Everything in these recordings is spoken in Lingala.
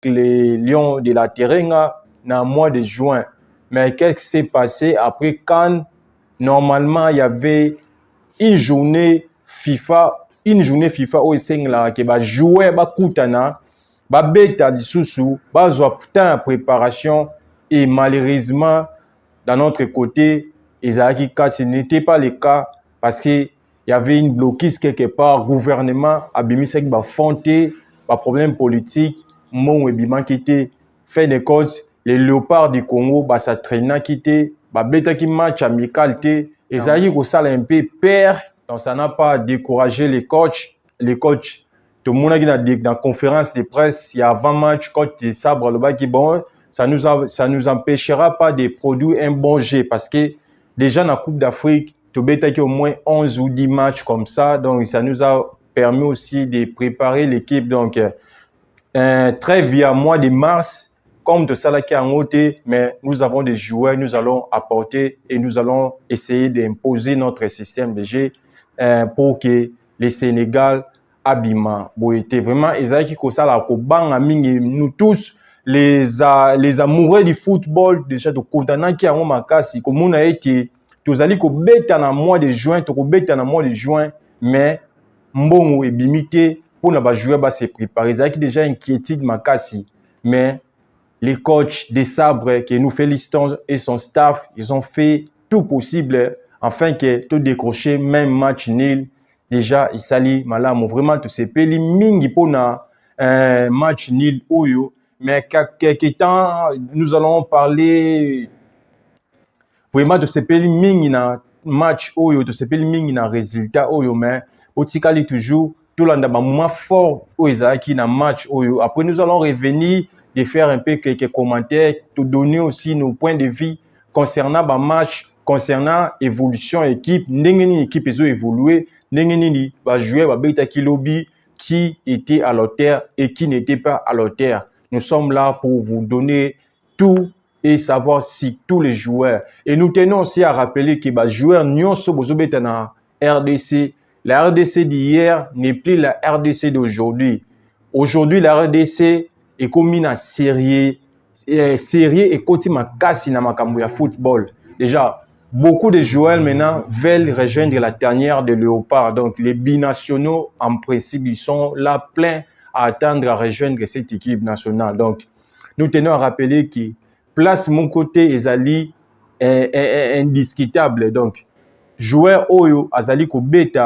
les Lions de la Teranga dans le mois de juin. Mais qu'est-ce qui s'est passé après quand normalement il y avait une journée FIFA où ils que jouer kutana beta disusu bazwa temps de préparation et malheureusement dans notre côté ce n'était pas le cas parce que il y avait une blocus quelque part gouvernement abimisaki ba fonté ba problème politique mon ebima quitté fait des comptes les léopards du Congo s'entraîna quitté ba beta qui match amical té ezali ko sala un peu peur. Donc, ça n'a pas découragé les coachs. Les coachs, tout le monde qui dans la conférence de presse, il y a avant match, coach de Sabre, le bas qui bon, ça nous empêchera pas de produire un bon jeu parce que déjà dans la Coupe d'Afrique, tu as au moins 11 ou 10 matchs comme ça. Donc, ça nous a permis aussi de préparer l'équipe. Donc, très via mois de mars, comme de Salaki en côté, mais nous avons des joueurs, nous allons apporter et nous allons essayer d'imposer notre système de jeu pour que le Sénégal abima. Bon, était vraiment Ezaki Kosala Kobang nous tous les amoureux du football déjà de condamnant qui ont makasi comme on a été tous allés ko beta na mois de juin, to ko beta na mois de juin, mais mbongo et bimité pour na ba joueur ba se préparer. Ezaki déjà inquiétude makasi, mais les coachs des Sabres que nous félicitons et son staff, ils ont fait tout possible afin que tout décrocher même match nul. Déjà, il s'allie malamu vraiment tout ces pays mingi pour na match nul oyo. Mais quelque temps, nous allons parler vraiment de ces pays mingi na match oyo, de ces pays mingi na résultat oyo. Mais au Tikali toujours, tout le monde a un moment fort au Isaac na match oyo. Après, nous allons revenir de faire un peu quelques commentaires, de donner aussi nos points de vue concernant le match, concernant l'évolution équipe, n'engeni équipe ils ont évolué, n'engeni va jouer va beta kilobi qui était à l'auteur et qui n'était pas à l'auteur. Nous sommes là pour vous donner tout et savoir si tous les joueurs. Et nous tenons aussi à rappeler que les joueurs nyonso bozobeta na RDC, la RDC d'hier n'est plus la RDC d'aujourd'hui. Aujourd'hui, la RDC et comme une série et continue à casser dans ma football. Déjà, beaucoup de joueurs maintenant veulent rejoindre la tanière de Léopard. Donc, les binationaux, en principe, ils sont là pleins à attendre à rejoindre cette équipe nationale. Donc, nous tenons à rappeler que place mon côté Ezali est indiscutable. Donc, joueur Oyo, Azali Kobeta.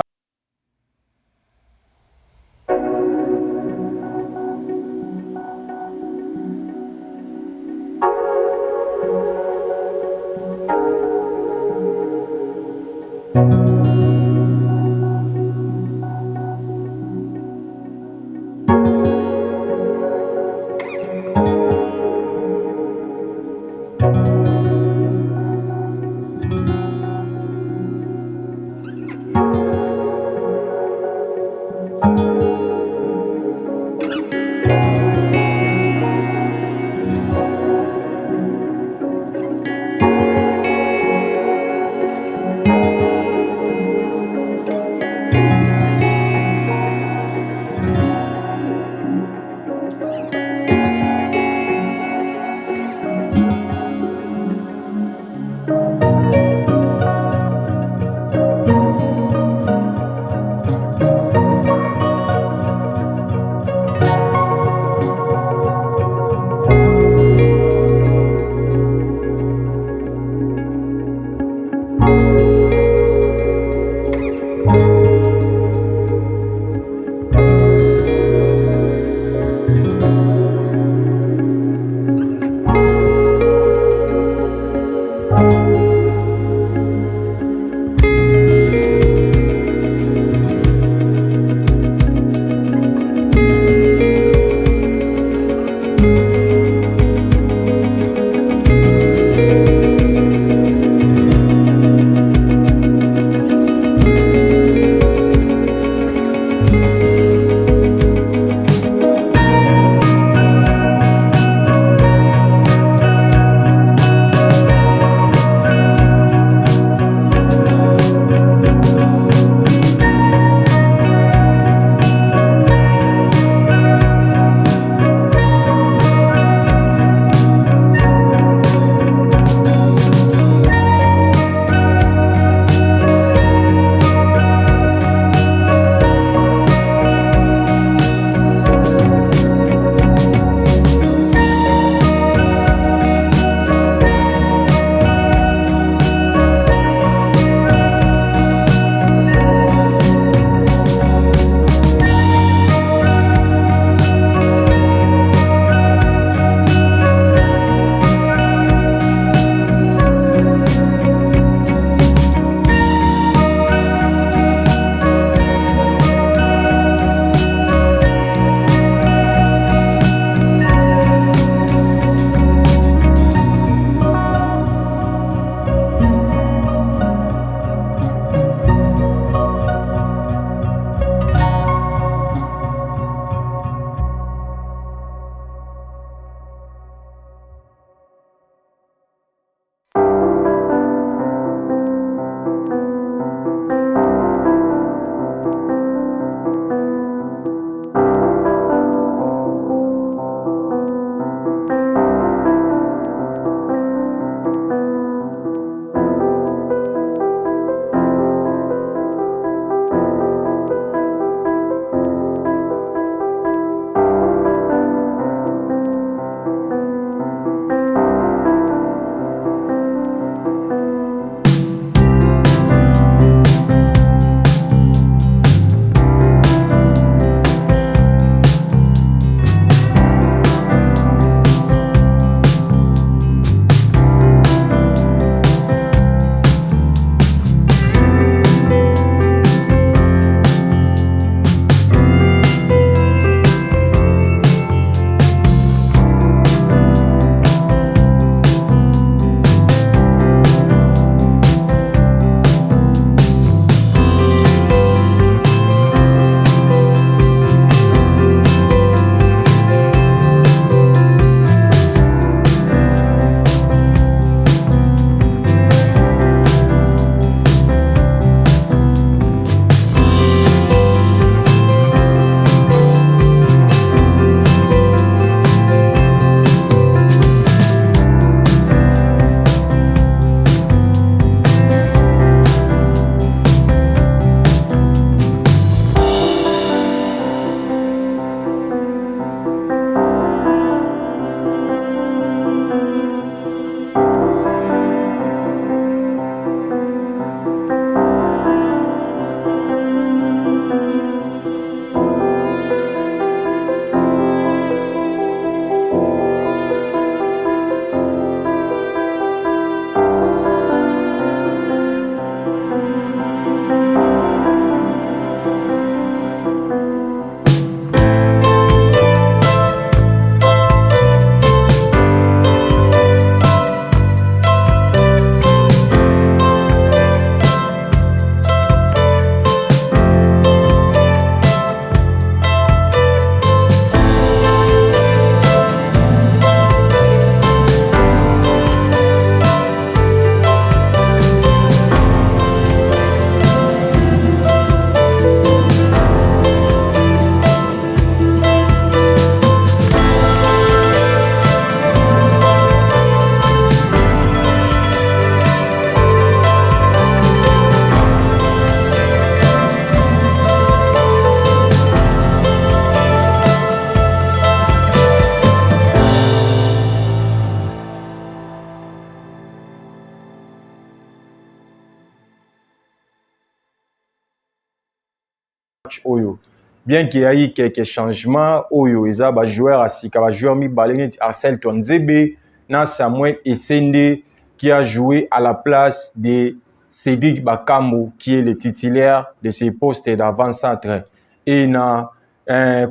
bien qu'il y ait quelques changements, oyo eza ba joueur asika ba joueur mi balé Arcel Tonzebe na Samuel Essende qui a joué à la place de Cédric Bakambu qui est le titulaire de ces postes d'avant-centre. Et na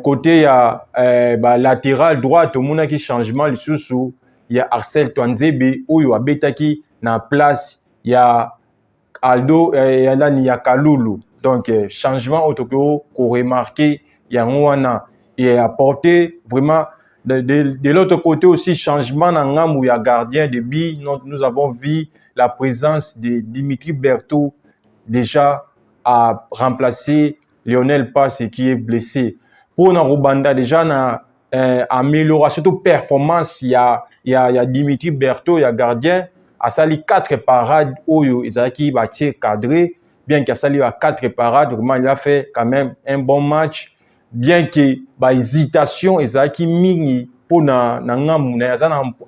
côté ya latéral droit to mona ki changement lisusu il y a Arcel Tonzebe oyo abetaki na place ya Aldo ya Kalulu. Donc, changement autoko qu'on remarqué, il y a un et apporté vraiment de l'autre côté aussi changement dans l'âme où il y a gardien de but. Nous avons vu la présence de Dimitri Berthaud déjà à remplacer Lionel Passe qui est blessé. Pour Rwanda déjà na amélioration de performance, il y a Dimitri Berthaud, il y a gardien. A sali 4 parades oyo Isaki va tirer cadré, bien qu'il a sali à 4 parades, vraiment il a fait quand même un bon match, bien que ba hésitation Isaki mingi pour na ngamu na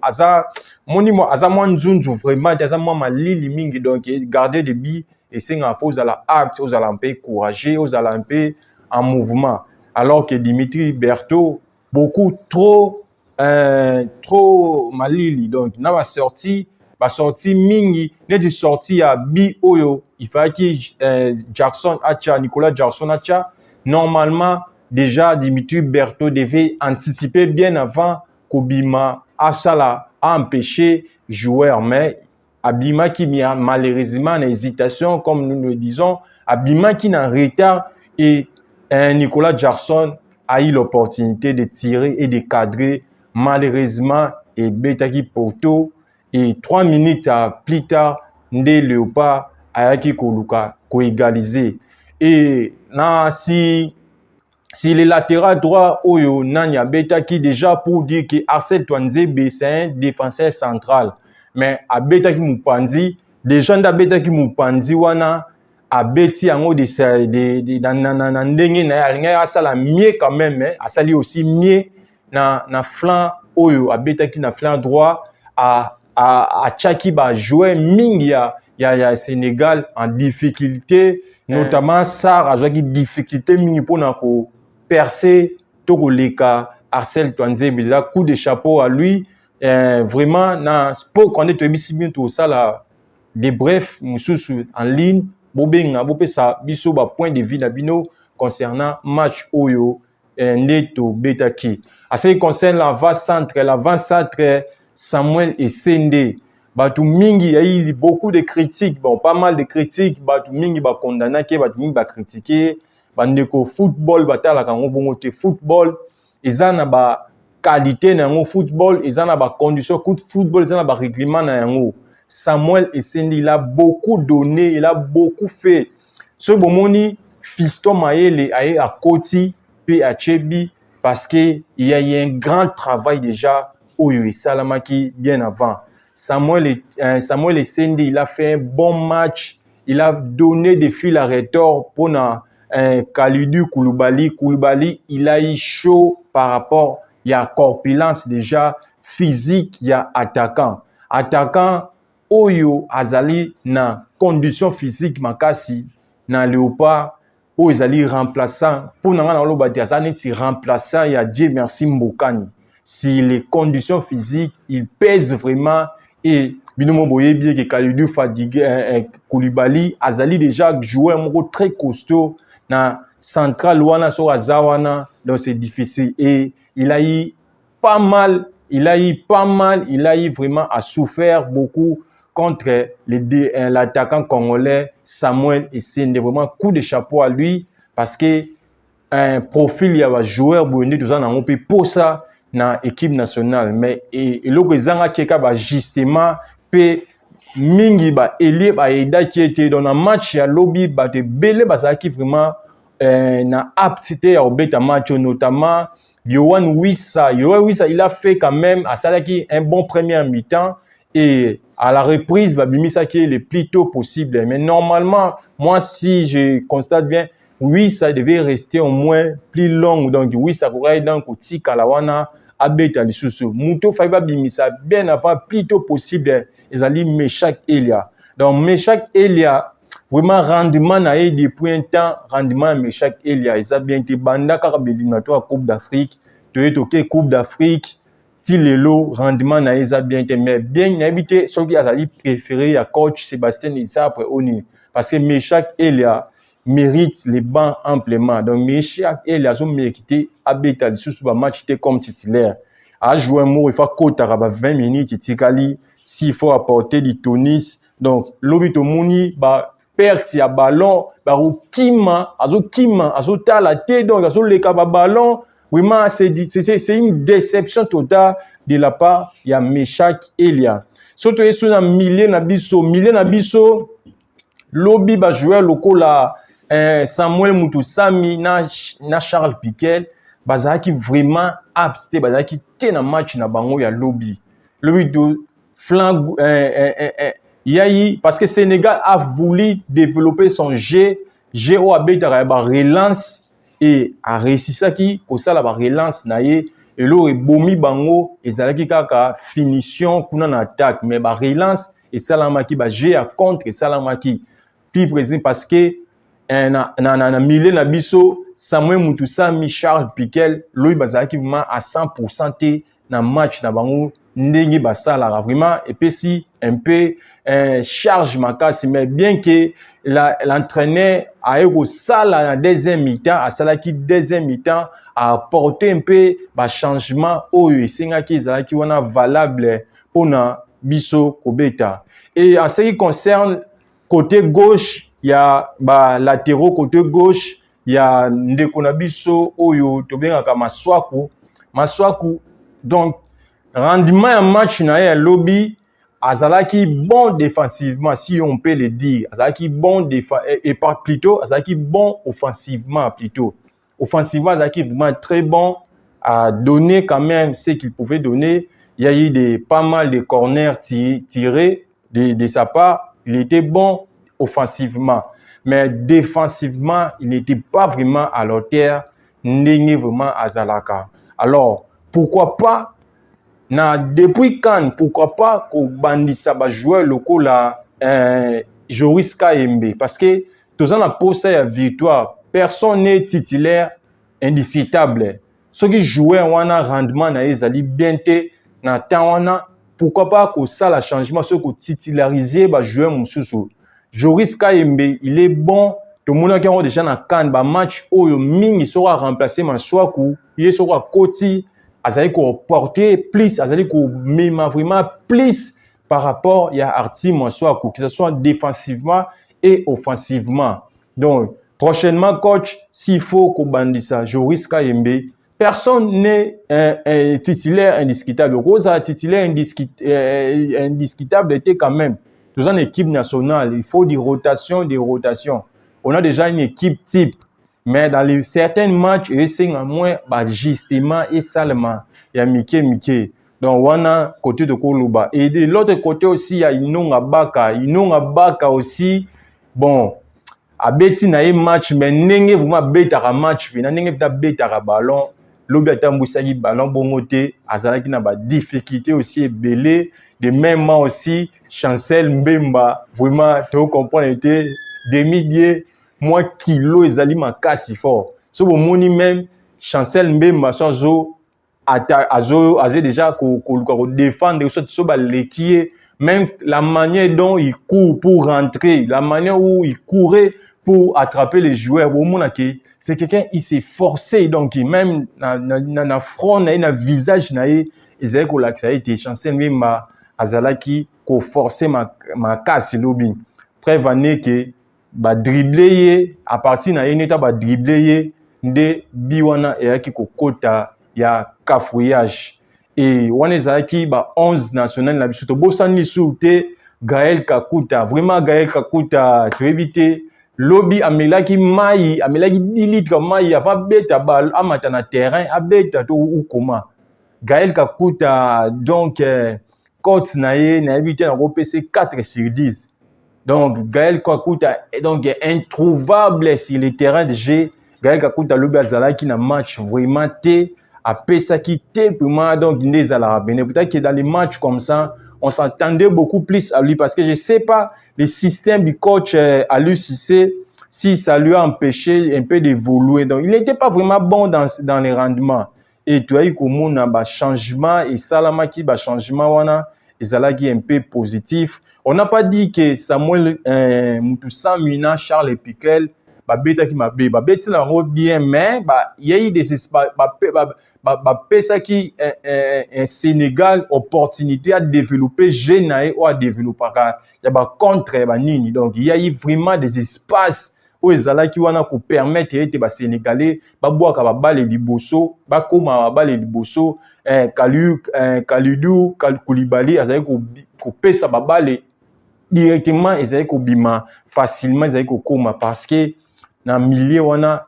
aza moni mo aza mwanzunzu vraiment aza mwa malili mingi donc garder des billes et c'est nga faut la acte aux alampé courageux aux alampé en mouvement alors que Dimitri Berthaud beaucoup trop malili donc na va sorti mingi neti sorti ya bi oyo il fallait que Jackson Acha Nicolas Jackson Acha normalement déjà Dimitri Berthaud devait anticiper bien avant Kobima Asala a empêché joueur mais Abima qui malheureusement en hésitation comme nous le disons Abima qui est en retard et Nicolas Jackson a eu l'opportunité de tirer et de cadrer malheureusement et Betaki Porto. Et 3 minutes plus tard, Ndé Léopard a égalisé. Et là, si les latérales droits, Oyo, Nanya Beta qui déjà pour dire que Arcel Tonzebe, c'est un défenseur central. Mais à Beta qui Moupanzi, des gens d'Abeta qui Moupanzi, wana, à Beti en haut de ça, mieux quand même, mais à sali aussi mieux na flanc Oyo, à Beta qui na flanc droit, à Tchaki ba jouer mingi ya Sénégal en difficulté notamment Sarr a joué difficulté mingi pour na ko percer Togoleka Arcel Tonzebe là coup de chapeau à lui vraiment na sport qu'on est bisi bien tout ça là des brefs mususu en ligne bobenga bopesa biso ba point de vue na bino concernant match oyo Neto Betaki à ce qui concerne l'avant-centre Samuel Essende, Batu Mingi, il y a eu beaucoup de critiques, bon, pas mal de critiques, Batu Mingi ba condamné, Batu Mingi ba critiqué, bandeko football, batala kango bongo te football, ils ont ba qualité na ngo football, ils ont ba condition de football, ils ont ba règlement na ngo. Samuel Essende, il a beaucoup donné, il a beaucoup fait. Ce bomoni Fiston Mayele a à Koti, puis à Tchebi, parce que il y a eu un grand travail déjà. Oyo Salamaki bien avant. Samuel Essende, il a fait un bon match. Il a donné des fils à retordre pour Kalidou Koulibaly. Koulibaly, il a eu chaud par rapport, il y a corpulence déjà physique, il y a attaquant. Attaquant, Oyo Azali na condition physique makasi na Léopard. Oyo Azali remplaçant. Pour Nangana Olobati, Azali remplaçant, il y a Dieu merci Mbokani. Si les conditions physiques, il pèse vraiment et Binomo Boye bien que Kalidou fatigué Koulibaly Azali déjà joué un rôle très costaud na central wana so azawana donc c'est difficile et il a eu vraiment à souffrir beaucoup contre l'attaquant congolais Samuel Essende vraiment coup de chapeau à lui parce que un profil il y a joueur bonné tout ça na on peut pour ça na équipe nationale mais et loko ezanga keka ba justement pe mingi ba elie ba eda qui était dans un match ya lobby ba te belé ba ça qui vraiment na aptité ya obeta match notamment Yohan Wissa il a fait quand même à ça qui un bon premier mi-temps et à la reprise ba bimisa qui est le plus tôt possible mais normalement moi si je constate bien oui ça devait rester au moins plus long donc oui ça pourrait être dans côté kalawana abeta lisusu muto faiba bimisa bien avant plus tôt possible ezali Meshak Elia donc Meshak Elia vraiment rendement na ye depuis un temps rendement ya Meshak Elia eza bien te banda kaka béliminatoire Coupe d'Afrique toke Coupe d'Afrique ti lelo rendement na ye eza bien te mais bien nayebi te soki azali préféré ya coach Sébastien Isapre oni parce que Meshak Elia mérite les bancs amplement donc Meshak Elia azo mérité abeta lisusu ba match te comme titulaire a joué un mot il faut kotaka ba 20 minutes tikali s'il faut apporter du tonus donc lobi to moni ba perte ya ballon barokima azotala te donc azoleka ba ballon vraiment c'est une déception totale de la part ya Meshak Elia surtout eso na milieu na biso lobi ba joueur lokola Samuel Mutusami na Charles Piquel bazaki vraiment absté bazaki te na match na bango ya lobi de flanc Yayi, parce que Sénégal a voulu développer son jeu au abetara ba relance et a réussi ça qui ko sala ba relance na ye et lo bomi bango ezalaki kaka finition kuna na attaque mais ba relance et salamaki ba jeu à contre et salamaki puis président parce que na milieu na biso Samuel Mutusami Charles Piquel lo bazalaki vraiment à 100% te na match na bango ndenge basala vraiment et puis si un peu charge makasi mais bien que l'entraîneur a eu ça la deuxième mi-temps à ça qui deuxième mi-temps a apporté un peu ba changement au esenga qui ezalaki wana valable pour na biso kobeta et en ce qui concerne côté gauche il y a ba latéraux côté gauche il y a ndeko na biso oyo tobengaka Maswaku donc rendement un match na ya lobby azalaki bon défensivement si on peut le dire azalaki bon plutôt azalaki bon offensivement azalaki vraiment très bon à donner quand même ce qu'il pouvait donner il y a eu pas mal de corners tirés de sa part il était bon offensivement mais défensivement il n'était pas vraiment à l'auteur ndenge vraiment azalaka alors pourquoi pas depuis quand pourquoi pas ko bandisa ba joueur lokola Joris Kaembe parce que tous en la poste ya victoire personne n'est titulaire indiscutable ceux qui jouaient wana rendement na ezali bien te na temps wana pourquoi pas ko ça la changement ceux ko titulariser ba joueur mususu Joris Kaembe il est bon tout le monde qui a déjà na kan ba match oyo mingi sera remplacer Maswaku il sera Koti azali ko porter plus azali ko mema vraiment plus par rapport à Arti Maswaku que ce soit défensivement et offensivement donc prochainement coach s'il faut ko bandisa Joris Kaembe personne n'est titulaire indiscutable Rosa titulaire indiscutable était quand même dans une équipe nationale il faut des rotations on a déjà une équipe type mais dans certains matchs c'est moins justement et seulement il y a Mike donc on a côté de Koluba et de l'autre côté aussi il y a Inonga Baka aussi bon abeti na match mais ndenge vraiment betaka match puis ndenge betaka ballon lobi atambusaki ballon bongote azalaki na ba difficulté aussi ebelé de même aussi Chancel Mbemba vraiment tu comprends était demi-dié moi kilo ezali makasi fort so bomoni même Chancel Mbemba sozo azo déjà ko défendre so ba lekier même la manière dont il court pour rentrer la manière où il courait pour attraper les joueurs c'est quelqu'un il s'est forcé donc même na front na visage na ezali ko lakisa été Chancel Mbemba azalaki ko forcer ma casse lobby preuve année que ba dribbler à partir na neta ba dribbler nde biwana eyaki kokota ya cafouillage et wana ezalaki ba 11 national na biso to bosani soute Gaël Kakuta vraiment Gaël Kakuta tu éviter lobby amelaki 10 litres mai ava beta bal amata na terrain abeta to ukoma Gaël Kakuta donc cote na éviter na repc 4 sur 10 donc Gaël Kakuta est donc introuvable sur le terrain de jeu Gaël Kakuta lobby azalaki na match vraiment te apesaki te vraiment donc ndezala bene peut-être que dans les matchs comme ça on s'attendait beaucoup plus à lui parce que je ne sais pas le système du coach à l'UCC, si ça lui a empêché un peu d'évoluer. Donc, il n'était pas vraiment bon dans les rendements. Et tu as eu comme un changement, et Salamaki, un changement, ils un peu positif. On n'a pas dit que Samuel Moutoussa, Mina, Charles Piquel, beta qui m'a bêti la robe bien, mais il y a eu des espaces, ça qui un Sénégal opportunité à développer jeune ou à développer. Il y a contre Nini, donc il y a eu vraiment des espaces où ils allaient qui wana pour permettre aux Sénégalais boire ka balle liboso, koma balle liboso, Kalidou Koulibaly azali ko pesa balle directement, ezali ko bima facilement, ezali ko koma parce que dans le milieu, on a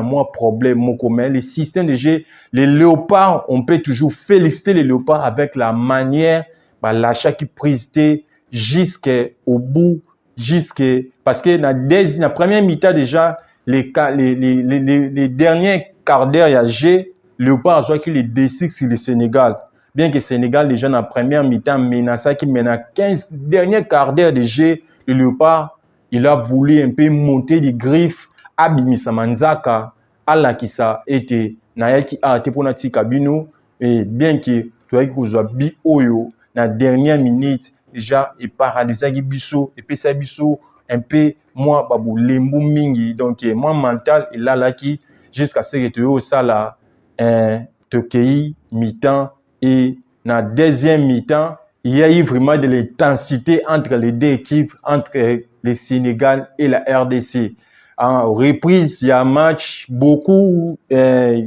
moins problème. Mais le système de jeu, les léopards, on peut toujours féliciter les léopards avec la manière, l'achat qui prise jusqu'au bout, parce que dans la première mi-temps déjà, les derniers quarts d'heure, il y a G, léopard a joué qui les D6 sur le Sénégal. Bien que le Sénégal, déjà dans la première mi-temps, menaçait qui mène à 15 derniers quarts d'heure de G, le léopard, il a voulu un peu monter les griffes. Abimisa manzaka ala kisa ete na yaki ate pona tika bino et bien que tu as kozwa bi oyo na dernière minute déjà et paralysé biso et pesa biso un peu moi babu lembu mingi donc moi mental et là qui jusqu'à ce que tu au sala te kei mi-temps et na deuxième mi-temps il y a eu vraiment de l'intensité entre les deux équipes, entre le Sénégal et la RDC. En reprise, il y a un match, beaucoup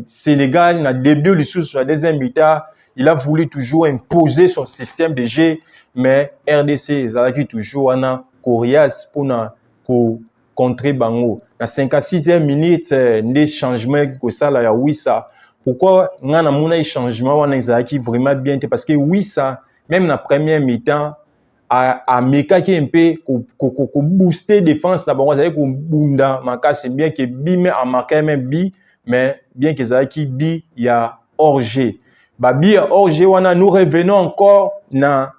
Sénégal, dans le début du sur la deuxième mi-temps, il a voulu toujours imposer son système de jeu, mais RDC, ils ont toujours un coriace pour contrer Bango. Dans 56e minute, des changements que ça, là, il y a Wissa. Pourquoi on a un changement, on a vraiment bien, parce que Wissa, même dans la première mi-temps, à Meka qui est un peu ko booster défense d'abord ça ko bunda maka c'est bien que bi mais a marqué même bi mais bien que ça qui bi il y a hors-jeu bi hors-jeu wana nous revenons encore na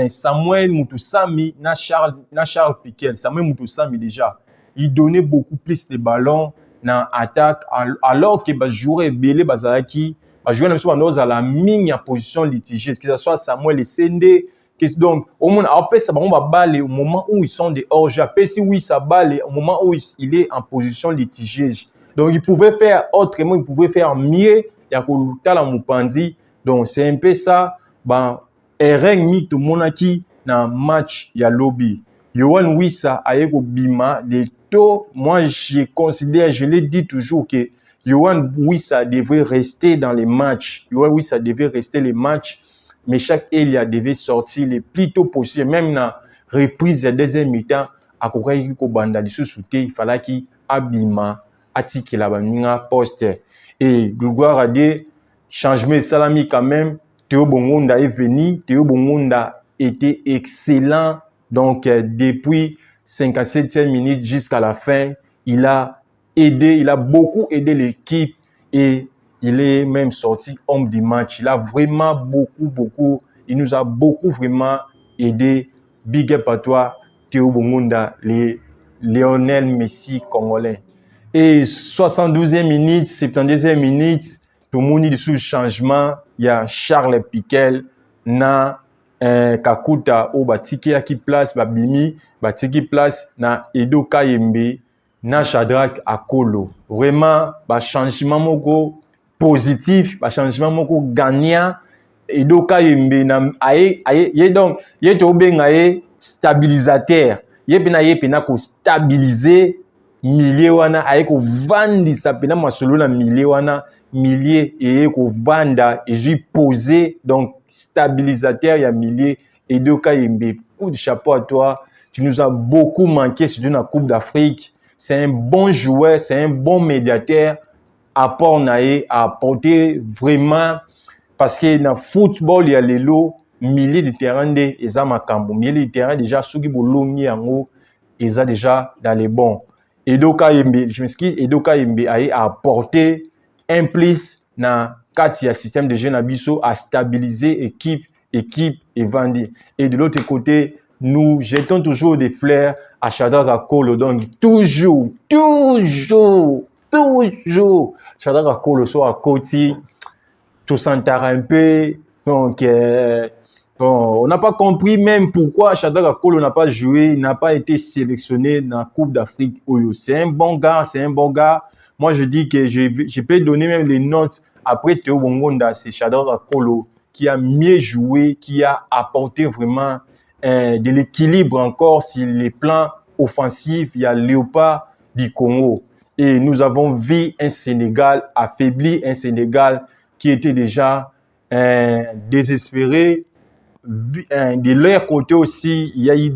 Samuel Moutoussami na Charles Piquel. Samuel Moutoussami déjà il donnait beaucoup plus de ballons dans attaque alors que joueur belé bazaki jouer dans la mine en position litigieuse, que ce soit Samuel et Sende, donc au moment après ça va balle au moment où ils sont des hors-jeu, après si oui ça balle au moment où il est en position litigieuse. Donc il pouvait faire autrement, il pouvait faire mieux, il y a que la Mupandi. Donc c'est un peu ça Eren mi to monaki na match ya lobby. Yohan Wissa ayeko bima de to, moi je considère, je l'ai dit toujours que Yohan Wissa devrait rester dans les matchs. Yohan Wissa devait rester les matchs, mais chaque Elia devait sortir le plus tôt possible. Même dans la reprise de deuxième mi-temps, à Kokaï Kobanda, il fallait qu'il abima, atiki la baninga poste. Et gloire à Dieu, changement salami quand même. Théo Bongonda est venu. Théo Bongonda était excellent. Donc, depuis 57e minute jusqu'à la fin, il a aidé, il a beaucoup aidé l'équipe et il est même sorti homme du match. Il a vraiment beaucoup, il nous a beaucoup vraiment aidé. Big up à toi, Théo Bongonda, les Lionel Messi congolais. Et 72e minute, 72e minute, tout le monde est sous le changement. Il y a Charles Piquel, na Kakuta, au Batiki qui place, Babimi, Batiki place, na Edo Kayembe, na Shadrach Akolo. Vraiment, changement moko positif, changement moko gagnant. Edo Kayembe, donc, il est un stabilisateur. Il est un stabiliser milieu wana ayeko vandi sapena masolo na milieu wana milieu et ko vanda et j'ai posé donc stabilisateur ya milieu et de Kayembe. Coup de chapeau à toi, tu nous as beaucoup manqué sur la Coupe d'Afrique. C'est un bon joueur, c'est un bon médiateur. Apport naé a apporté vraiment parce que dans football il y a les lots milieu de terrain de ezamakambo milieu de terrain déjà ceux qui bolomi yango eza déjà dans les bons. Edo Kayembe, je m'excuse, Edo Kayembe a apporté un plus dans le système de jeu Nabiso à stabiliser l'équipe équipe est vendue. Et de l'autre côté, nous jetons toujours des fleurs à Shadrack Akolo. Donc, toujours, Shadrack Akolo soit à côté, tout s'entare un peu. Donc, bon, on n'a pas compris même pourquoi Shadrack Akolo n'a pas joué, n'a pas été sélectionné dans la Coupe d'Afrique. C'est un bon gars, c'est un bon gars. Moi, je dis que je peux donner même les notes. Après Théo Bongonda, c'est Shadrack Akolo qui a mieux joué, qui a apporté vraiment de l'équilibre encore sur les plans offensifs. Il y a Léopard du Congo. Et nous avons vu un Sénégal affaibli, un Sénégal qui était déjà désespéré. De leur côté aussi, il y a eu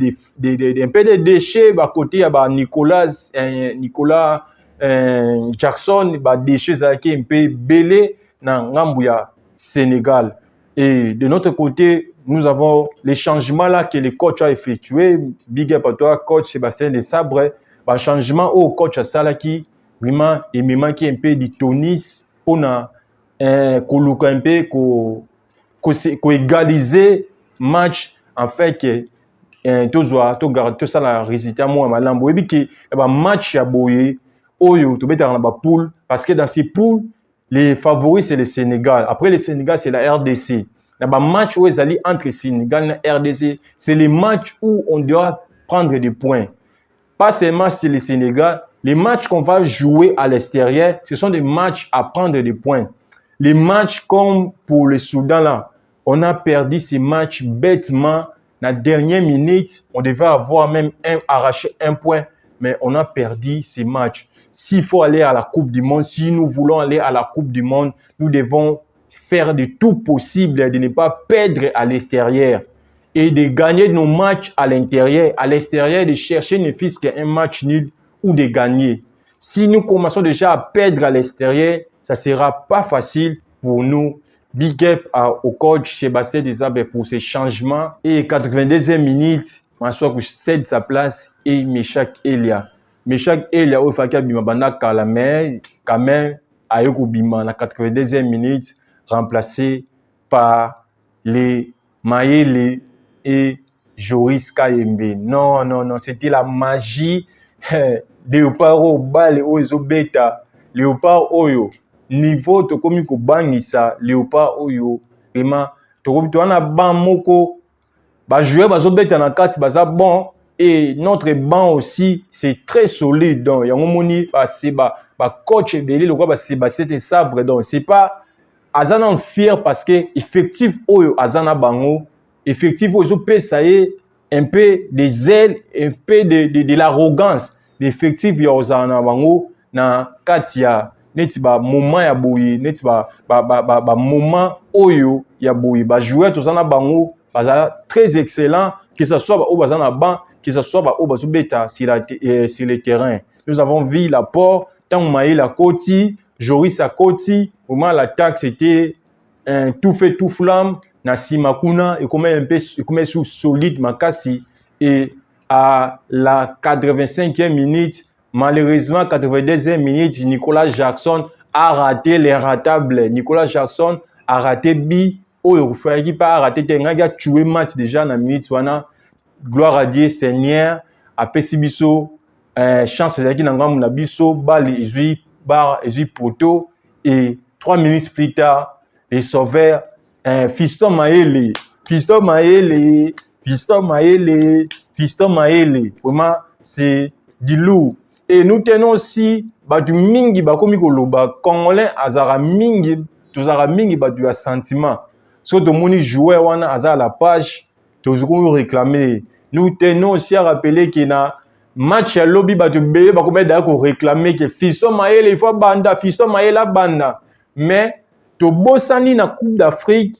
un peu de déchets. À côté, il y a Nicolas Jackson, des déchets qui sont un peu belés dans Ngambouya, Sénégal. Et de notre côté, nous avons les changements là que le coach a effectué. Big up à toi, coach Sébastien Desabre. Le changement au coach Salaki, vraiment, et même qui est un peu de tonis pour un peu égaliser match en fait que tout ça la résultat moi malambo et puis que match à boyer oyo to beta na ba poule parce que dans ces poules les favoris c'est le Sénégal, après le Sénégal c'est la RDC. Dans ba match où ils allaient entre Sénégal et RDC, c'est les matchs où on doit prendre des points. Pas seulement c'est le Sénégal, les matchs qu'on va jouer à l'extérieur, ce sont des matchs à prendre des points. Les matchs comme pour le Soudan là, on a perdu ces matchs bêtement. La dernière minute, on devait avoir même arraché un point, mais on a perdu ces matchs. S'il faut aller à la Coupe du Monde, si nous voulons aller à la Coupe du Monde, nous devons faire de tout possible de ne pas perdre à l'extérieur et de gagner nos matchs à l'intérieur. À l'extérieur, de chercher ne fût-ce qu'un match nul ou de gagner. Si nous commençons déjà à perdre à l'extérieur, ça ne sera pas facile pour nous. Big up au coach Sébastien Desabre pour ces changements. Et 82e minute, Mansour cède sa place et Meshak Elia. Meshak Elia, au Faka Bimabana Kalamé, quand même, Ayoko Bima, la 82e minute, remplacé par les Maëlle et Joris Kayembe. Non, non, non, c'était la magie. Léopard au bal oyo beta, Léopard oyo niveau to komi ko bangisa Léopard oyo vraiment to komi to na ban moko ba joueur bazo beta na kati baza bon et notre banc aussi c'est très solide donc yango moni ba coach belé le quoi ba Sébastien Desabre donc c'est pas azana fier parce que effectif oyo azana bango effectif oyo pesa ye un peu des ailes un peu de l'arrogance. L'effectif ya ozana bango na kati ya neti ba moment ya boyi neti ba moment oyo ya boyi ba joueur tozana bango baza très excellent que ce soit ba o bazana ban que ce soit ba o bazobeta sur le terrain. Nous avons vu l'apport tant Maëlle à Koti, Joris à Koti, vraiment l'attaque c'était un tout fait tout flamme na Simakuna et comme un peu comme sous solide makasi et à la 85e minute, malheureusement, 82e minute, Nicolas Jackson a raté les ratables. Nicolas Jackson a raté bi. Oh, il a raté. Il a tué le match déjà dans la minute. Gloire à Dieu, Seigneur. A Pessibiso, chance de qu'il a biso, balle, il poteau. Et 3 minutes plus tard, les sauveurs, Fiston Maëlle. Vraiment, c'est du lourd. Et nous tenons aussi, batu mingi bakomi koloba, Congolais azara mingi, tozara mingi batu ya sentiment. So to moni joueur wana azara la page, tozokomi réclamer. Nous tenons aussi à rappeler qu'il y a match à lobby batu beye bakomi dako réclamer que Fiston Maëlle il faut banda, Fiston Maëlle banda. Mais to bosani na Coupe d'Afrique.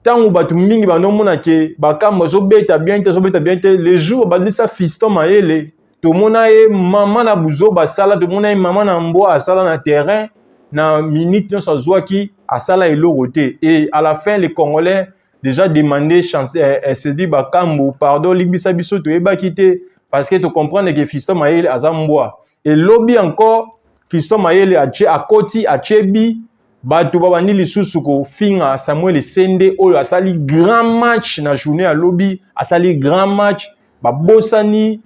Tant que batu mingi banomona ke bakamba zo beta bien te les jours balisa Fiston Maëlle to mona e maman na buzo basala to mona e maman na mboa asala na terrain na minute ça zwaki asala eloroté et à la fin les Congolais déjà demandé chance se dit bakambo pardon libisa biso to eba kité parce que tu comprends que Fiston Maëlle azamboa et lobby encore Fiston Maëlle a Koti a Chebi bato babandi lisusu kofinga Samuel Sende oyo asali grand match na journée à lobby, asali grand match babosani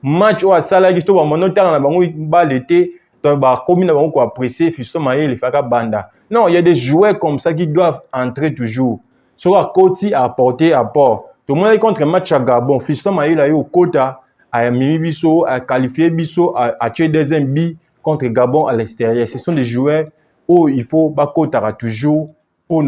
match oyo asalaki to bamono tala na bango balle te to bakomi na bango ko apprécier Fiston Mayele faka banda. Non, il y a des joueurs comme ça qui doivent entrer toujours. Soit Koti a apporté apport. Tout le monde est contre match à Gabon. Fiston Mayele a eu au quota a mis biso a qualifié biso a tué deuxième bi contre Gabon à l'extérieur. Ce sont des joueurs où il faut bakotara toujours pour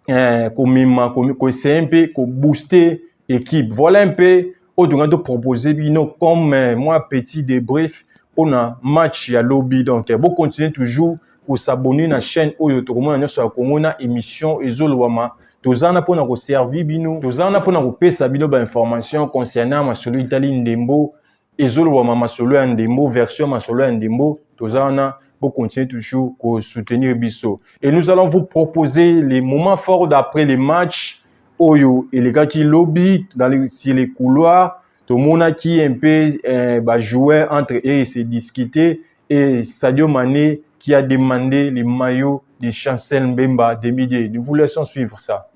essayer un peu booster l'équipe. Voilà un peu où on a proposé comme moi petit débrief pour un match à lobby. Donc vous continuez toujours pour s'abonner à la chaîne où vous avez une émission et zolwama. Tous en a pour nous servir bino, tous en a pour nous passer bino information concernant ma solo Italie Ndembo et zolwama ma solo Ndembo version ma solo Ndembo. Tous en a pour continuer toujours pour soutenir Bisso. Et nous allons vous proposer les moments forts d'après les matchs. Oyo et les gars qui lobby sur les couloirs. Tout le monde qui un peu jouer entre eux et se discuter. Et Sadio Mané qui a demandé les maillots de Chancel Mbemba des milliers. Nous vous laissons suivre ça.